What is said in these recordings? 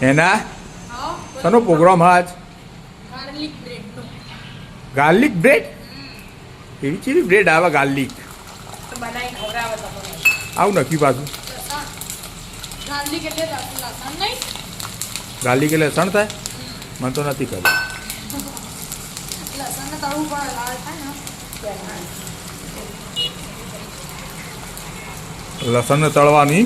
એના શાનો પ્રોગ્રામ આજ? Garlic bread? એવી ચીવી બ્રેડ આવે ગાર્લિક? આવું નક્કી પાછું ગાર્લિક એટલે લસણ થાય? મને તો નથી ખબર. લસણ તળવાની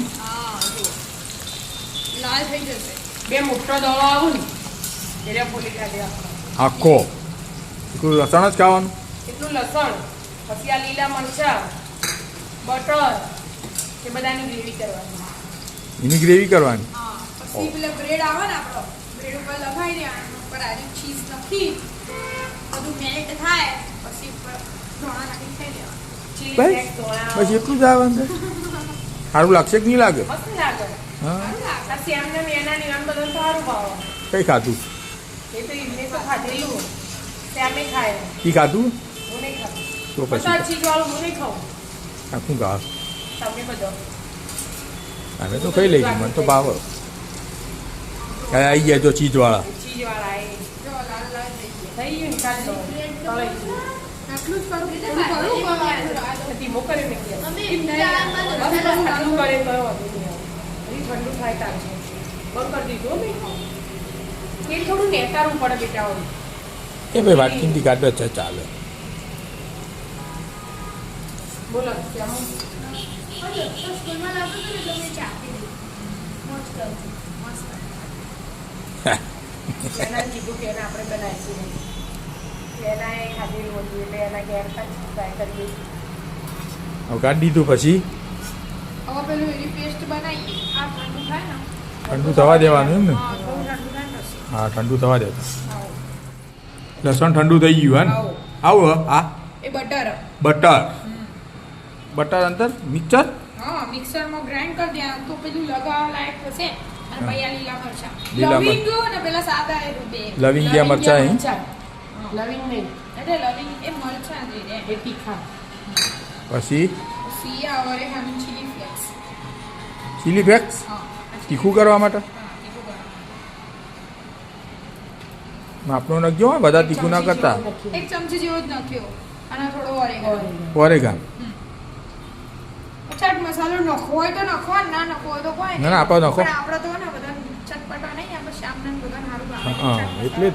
આખો એટલું લસણ જ ખાવાનું? એટલું લસણ, પછી આ લીલા મરચા, બટર, એ બધાની ગ્રેવી કરવાની. એની ગ્રેવી કરવાની? પછી પેલા બ્રેડ આવે ને આપણો બ્રેડ ઉપર લગાવી દેવાનું, ઉપર આજી ચીઝ નાખી બધું મેલ્ટ થાય પછી ઉપર ધોણા નાખી ખાઈ લેવાનું. બસ એટલું જ આવે અંદર? સારું લાગશે કે નહીં લાગે? મસ્ત લાગે. હા એમને એના નિવાન બધું સારું ભાવે. કઈ ખાધું? એ તો એમને તો ખાધેલું ત્યાં ખાય. કી ખાધું? હું નહીં ખાધું. તો પછી બધા ચીજ વાળું હું નહીં ખાઉં. આખું ખા. તમે બધો અમે તો ખાઈ લઈશું, મને તો ભાવ આવી ગયા જો ચીજવાળા. ચીજ વાળા એ જો લાલ લાલ થઈ ગયા. થઈ ગયું ને કાઢ દો. આટલું જ કરું એટલે કરું ધીમો કરી મૂકી બસ અમે આટલું કરે કયો ઠંડુ થાય તાર છે. બંધ કરી દીધું મેં. તેલ થોડું નેતારવું પડે બેટા. એ ભાઈ વાટકીથી કાઢો છે ચાલે. બોલો ત્યાં સ્કૂલમાં લાવતો હતો ને એટલે મેં ચાખી દીધું. મસ્ત હતું, મસ્ત. એના કીધું કે એને આપણે બનાવીશું. એના એ ખાધેલું હતું એટલે એના ઘેર ટ્રાય કરીએ. હવે કાઢી દીધું પછી હવે પેલું એની પેસ્ટ બનાવી આ ઠંડુ થાય ને ઠંડુ થવા દેવાનું એમ ને? હા થોડું ઠંડુ થાય ને પછી હા ઠંડુ થવા દેતા. આવો. લસણ ઠંડુ થઈ ગયું હે ને? આવું હા એ બટર બટર. બટર અંદર મિક્સર? હા મિક્સરમાં ગ્રાઇન્ડ કરી દે તો પેલું લગાવવા લાયક થશે. અને પછી આ લીલા મરચા લીલા લવિંગ અને પેલા સાદા એ બે લવિંગ ગયા મરચા અહીં? લવિંગ નહીં એટલે લવિંગ એ મરચા દે રે એ તીખા. પછી સી આવરે હમી ચીલી ફ્લેક્સ ચીલી ફ્લેક્સ હા તીખું કરવા માટે હા તીખું કરવા માપનો નાખજો હો, બધા તીખું ના કરતા. એક ચમચી જેવો જ નાખ્યો અને થોડો ઓરેગાનો ઓરેગાન ચાટ મસાલો નાખવો હોય તો નાખો, ના નાખવો હોય તો કોઈ ના ના આપો નાખો. પણ આપણે તો ને બધા ચટપટા નહીં, આપણે શામના બધા સારું લાગે. હા, એટલે જ.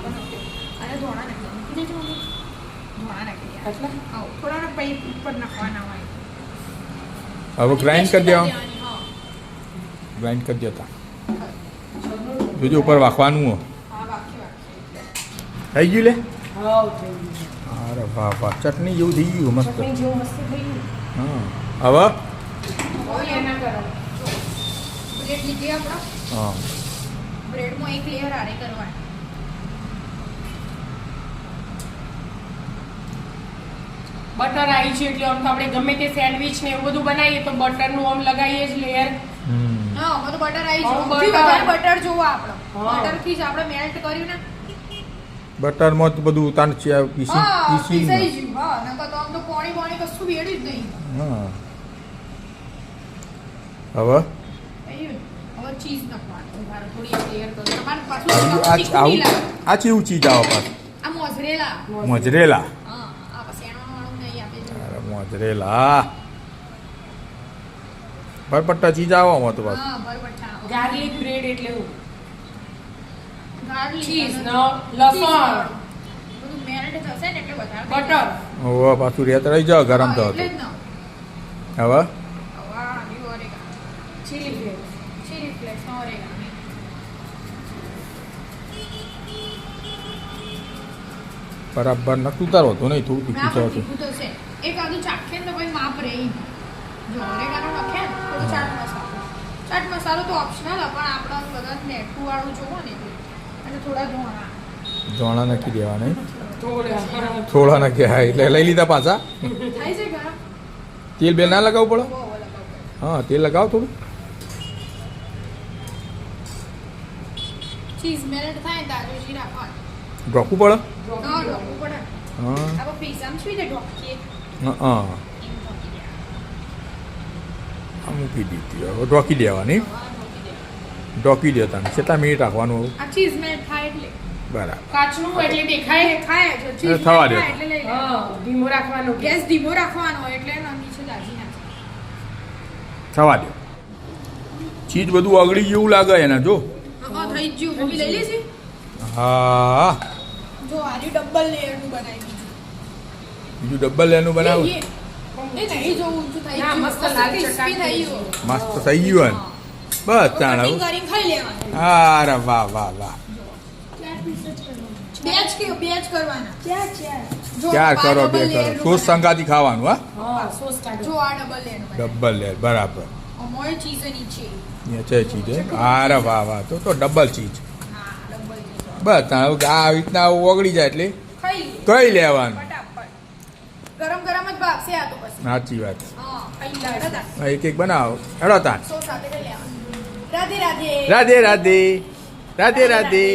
અને ધોણા નાખી મૂકી દેજો મમ્મી. ધોણા નાખી દે એટલે આવો થોડા ને પૈ ઉપર નાખવાના હોય. હવે ગ્રાઇન્ડ કરી દેવા. દેવાની, હા. ગ્રાઇન્ડ કરી દેતા જોજો ઉપર વાખવાનું હો. હા વાકી વાકી થઈ ગયું લે? હાવ થઈ ગયું. અરે વાહ વાહ ચટણી જેવું થઈ ગયું મસ્ત. ચટણી જેવું મસ્ત થઈ ગયું. હા હવે હવે એના કરો. બ્રેડ લીધી આપણે. હા બ્રેડમાં એક લેયર આરે કરવાની. બટર આવી છે એટલે આમ તો આપણે ગમે તે સેન્ડવિચ ને એવું બધું બનાવીએ તો બટરનું આમ લગાવીએ જ લેયર. હમ હા આમાં તો બટર આવી હા, છે. butter. સૌથી વધારે બટર જોવો આપણે. હા. બટરથી જ આપણે મેલ્ટ કર્યું ને. બટરમાં જ બધું તાણ છે પીસી હા પીસી પીસાઈ ગયું. હા નકર તો આમ તો પાણી કશું વેડ્યું જ નહીં. હા હવે હવે ચીઝ નાખવાનું. મારે થોડી એક લેયર કરો. તમારે પાછું આ તીખું નહીં લાગે. આ ચેવું ચીજ આવે પાછું? આ મોઝરેલા. મોજરેલા. હા આ પછી એણવાળું નહીં આપે છે. અરે મોજરેલા ભરપટ્ટા ચીજ આવવામાં તો પાછું. હા બરબટ્ટા. ગાર્લિક બ્રેડ એટલે હું ગાર્લિક ચીઝ અને નો લસણ બધું મેલ્ટ થશે ને એટલે વધારે બટર. હવે પાછું રેત રહી જાવ ગરમ તો એટલે જ ને. હવે હવે આની oregano. Chilli flakes. Chilli flex oregano. બરાબર નતું તારો તો નહીં થોડું ના તીખું પણ થતું. તીખું થશે. એક આદુ ચાખે ને તો પછી માપ રહી. જો ઓરેગાનો નાખે ને થોડો ચાટ મસાલો. ચાટ મસાલો તો ઓપ્શનલ પણ આપણા બધા નેટુ વાળું જોવો ને એટલે. અને થોડા ધોણા. જોણા નાખી દેવા નહીં? થોડા થોડા નાખ્યા હા, એટલે લઈ લીધા પાછા. થાય છે ગરમ. તેલ બે ના લગાવવું પડે? બહુ લગાવ. હા તેલ લગાવો થોડું. ચીઝ મેલ્ટ થાય ને તાજો જી રાખવાનું. ઢોકવું પડે? હા ઢોકવું પડે. હા આપણે પીઝામાં શું રીતે ઢોકીએ હા એમ ઢોકી દેવાનું. આ મૂકી દીધી હવે ઢોકી દેવાની. હા ઢોકી દેવાનું. ઢોકી દો તમે કેટલા મિનિટ રાખવાનું એવું? આ ચીઝ મેલ્ટ થાય એટલે બરાબર. કાચનું એટલે દેખાય. ખાય છે ચીઝ થવા દો. એટલે લઈ લે હા, ધીમો રાખવાનો. ગેસ ધીમો રાખવાનો એટલે નીચે દાજી નાખે થવા દો. ચીજ બધું ઓગળી જેવું લાગે એના જો. હા થઈ જ ગયું મમ્મી લઈ લેશે હા જો આજે ડબલ લેયરનું બનાવી બીજું ડબલ લેનું બનાવું. એ નહીં જો ઊંચું થઈ ના, ગયું મસ્ત લાલ crispy ચટાક થઈ થઈ ગયું મસ્ત થઈ ગયું ને. બસ ચાણ કટિંગ આવું. કરીને ખાઈ લેવાનું અરે વાહ વાહ વાહ. બે જ કરવાના જો ચાર આ કરો double બે layer કરો નું સોસ સંગાતી ખાવાનું હા. હા, સોસ કાઢો. જો આ ડબલ લેયર નું ડબલ લે બરાબર. અમોય ચીઝ નીચે એ છે ચીજ અરે વાહ વાહ તો ડબલ ચીજ. હા ડબલ ચીઝ બસ તાણ હવે આ રીતના ઓગળી જાય એટલે ખાઈ લે કઈ લેવાનું. ફટાફટ ગરમ ગરમ જ ભાગશે આ તો પછી સાચી વાત. હા ખાઈ લે હા, એક એક બનાવો હેડો તાણ. સો સાથે લઈ લેવાનું રાધે રાધે રાધે રાધે રાધે રાધે.